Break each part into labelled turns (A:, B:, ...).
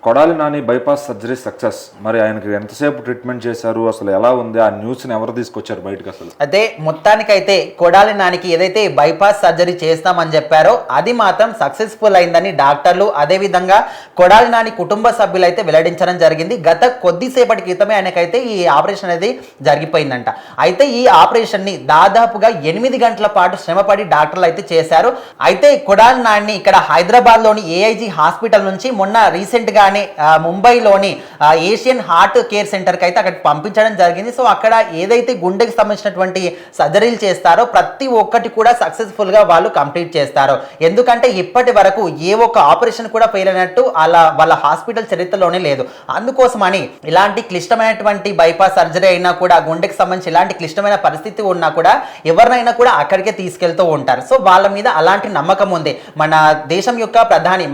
A: Kodali Nani bypass surgery success. మరి ఆయనకి ఎంతసేపు ట్రీట్మెంట్ చేశారు, అసలు ఎలా ఉంది, ఆ న్యూస్ని ఎవరు తీసుకొచ్చారు బయటకు అసలు?
B: అయితే మొత్తానికైతే కొడాలి నానికి ఏదైతే బైపాస్ సర్జరీ చేస్తామని చెప్పారో అది మాత్రం సక్సెస్ఫుల్ అయిందని డాక్టర్లు అదేవిధంగా కొడాలి నాని కుటుంబ సభ్యులు అయితే వెల్లడించడం జరిగింది. గత కొద్దిసేపటి క్రితమే ఆయనకైతే ఈ ఆపరేషన్ అనేది జరిగిపోయిందంట. అయితే ఈ ఆపరేషన్ని దాదాపుగా 8 గంటల పాటు శ్రమపడి డాక్టర్లు అయితే చేశారు. అయితే కొడాలి నాని ఇక్కడ హైదరాబాద్లోని ఏఐజీ హాస్పిటల్ నుంచి మొన్న రీసెంట్గా ముంబైలోని ఏషియన్ హార్ట్ కేర్ సెంటర్కి అయితే అక్కడ పంపించడం జరిగింది. సో అక్కడ ఏదైతే గుండెకి సంబంధించినటువంటి సర్జరీలు చేస్తారో ప్రతి ఒక్కటి కూడా సక్సెస్ఫుల్గా వాళ్ళు కంప్లీట్ చేస్తారు. ఎందుకంటే ఇప్పటి వరకు ఏ ఒక్క ఆపరేషన్ కూడా ఫెయిల్ అయినట్టు అలా వాళ్ళ హాస్పిటల్ చరిత్రలోనే లేదు. అందుకోసమని ఇలాంటి క్లిష్టమైనటువంటి బైపాస్ సర్జరీ అయినా కూడా గుండెకి సంబంధించి ఇలాంటి క్లిష్టమైన పరిస్థితి ఉన్నా కూడా ఎవరినైనా కూడా అక్కడికే తీసుకెళ్తూ ఉంటారు. సో వాళ్ళ మీద అలాంటి నమ్మకం ఉంది. మన దేశం యొక్క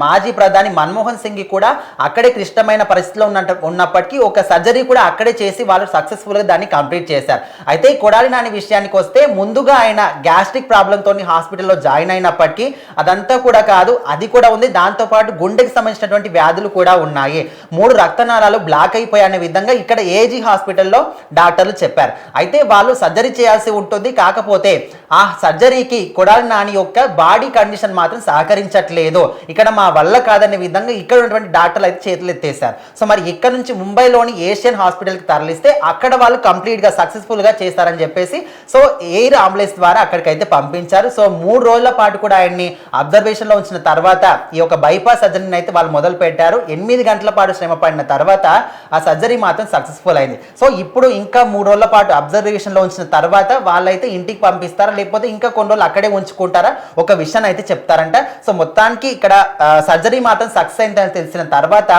B: మాజీ ప్రధాని మన్మోహన్ సింగ్ కూడా అక్కడే క్లిష్టమైన పరిస్థితిలో ఉన్నప్పటికీ ఒక సర్జరీ కూడా అక్కడే చేసి వాళ్ళు సక్సెస్ఫుల్గా దాన్ని కంప్లీట్ చేశారు. అయితే కొడాలి నాని విషయానికి వస్తే ముందుగా ఆయన గ్యాస్ట్రిక్ ప్రాబ్లంతో హాస్పిటల్లో జాయిన్ అయినప్పటికీ అదంతా కూడా కాదు, అది కూడా ఉంది. దాంతోపాటు గుండెకి సంబంధించినటువంటి వ్యాధులు కూడా ఉన్నాయి. 3 రక్తనాళాలు బ్లాక్ అయిపోయాయనే విధంగా ఇక్కడ ఏజీ హాస్పిటల్లో డాక్టర్లు చెప్పారు. అయితే వాళ్ళు సర్జరీ చేయాల్సి ఉంటుంది. కాకపోతే ఆ సర్జరీకి కొడాలి నాని యొక్క బాడీ కండిషన్ మాత్రం సహకరించట్లేదు, ఇక్కడ మా వల్ల కాదనే విధంగా ఇక్కడ ఉన్నటువంటి డాక్టర్లు అయితే చేతులు ఎత్తేసారు. సో మరి ఇక్కడ నుంచి ముంబైలోని ఏషియన్ హాస్పిటల్కి తరలిస్తే అక్కడ వాళ్ళు కంప్లీట్గా సక్సెస్ఫుల్గా చేస్తారని చెప్పేసి సో ఎయిర్ అంబులెన్స్ ద్వారా అక్కడికైతే పంపించారు. సో 3 రోజుల పాటు కూడా ఆయన్ని అబ్జర్వేషన్లో ఉంచిన తర్వాత ఈ యొక్క బైపాస్ సర్జరీని అయితే వాళ్ళు మొదలు పెట్టారు. 8 గంటల పాటు శ్రమ పడిన తర్వాత ఆ సర్జరీ మాత్రం సక్సెస్ఫుల్ అయింది. సో ఇప్పుడు ఇంకా 3 రోజుల పాటు అబ్జర్వేషన్లో ఉంచిన తర్వాత వాళ్ళైతే ఇంటికి పంపిస్తారా లేకపోతే ఇంకా కొన్ని రోజులు అక్కడే ఉంచుకుంటారా ఒక విషయాన్ని అయితే చెప్తారంట. సో మొత్తానికి ఇక్కడ సర్జరీ మాత్రం సక్సెస్ అయిందని తెలిసిన తర్వాత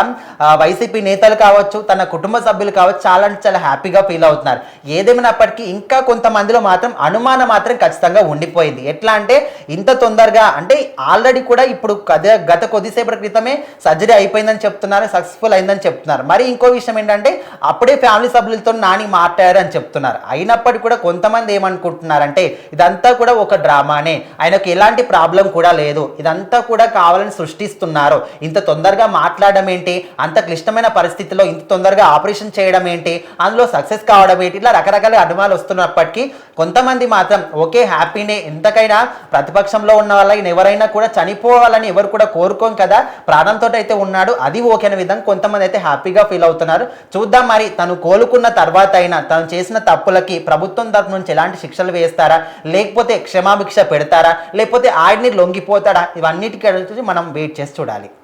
B: వైసీపీ నేతలు కావచ్చు, తన కుటుంబ సభ్యులు కావచ్చు, చాలా హ్యాపీగా ఫీల్ అవుతున్నారు. ఏదేమైనప్పటికీ ఇంకా కొంతమందిలో మాత్రం అనుమానం మాత్రం ఖచ్చితంగా ఉండిపోయింది. ఎట్లా అంటే ఇంత తొందరగా అంటే ఆల్రెడీ కూడా ఇప్పుడు గత కొద్దిసేపటి క్రితమే సర్జరీ అయిపోయిందని చెప్తున్నారు, సక్సెస్ఫుల్ అయిందని చెప్తున్నారు. మరి ఇంకో విషయం ఏంటంటే అప్పుడే ఫ్యామిలీ సభ్యులతో నాని మాట్లాడారు అని చెప్తున్నారు. అయినప్పటికీ కూడా కొంతమంది ఏమనుకుంటున్నారంటే ఇదంతా కూడా ఒక డ్రామానే, ఆయనకు ఎలాంటి ప్రాబ్లం కూడా లేదు, ఇదంతా కూడా కావాలని సృష్టిస్తున్నారు, ఇంత తొందరగా మాట్లాడడం ఏంటి, అంత క్లిష్టమైన పరిస్థితిలో ఇంత తొందరగా ఆపరేషన్ చేయడం ఏంటి, అందులో సక్సెస్ కావడం ఏంటి, ఇట్లా రకరకాల అనుమానాలు వస్తున్నప్పటికీ కొంతమంది మాత్రం ఓకే హ్యాపీనే. ఎంతకైనా ప్రతిపక్షంలో ఉన్న వాళ్ళ ఎవరైనా కూడా చనిపోవాలని ఎవరు కూడా కోరుకోం కదా, ప్రాణంతో అయితే ఉన్నాడు, అది ఓకే అనే విధంగా కొంతమంది అయితే హ్యాపీగా ఫీల్ అవుతున్నారు. చూద్దాం మరి తను కోలుకున్న తర్వాత అయినా తను చేసిన తప్పులకి ప్రభుత్వం తరపు నుంచి ఎలాంటి శిక్షలు వేస్తారా, లేకపోతే క్షమాభిక్ష పెడతారా, లేకపోతే ఆయన్ని లొంగిపోతాడా, ఇవన్నిటికీ మనం వెయిట్ చేసి చూడాలి.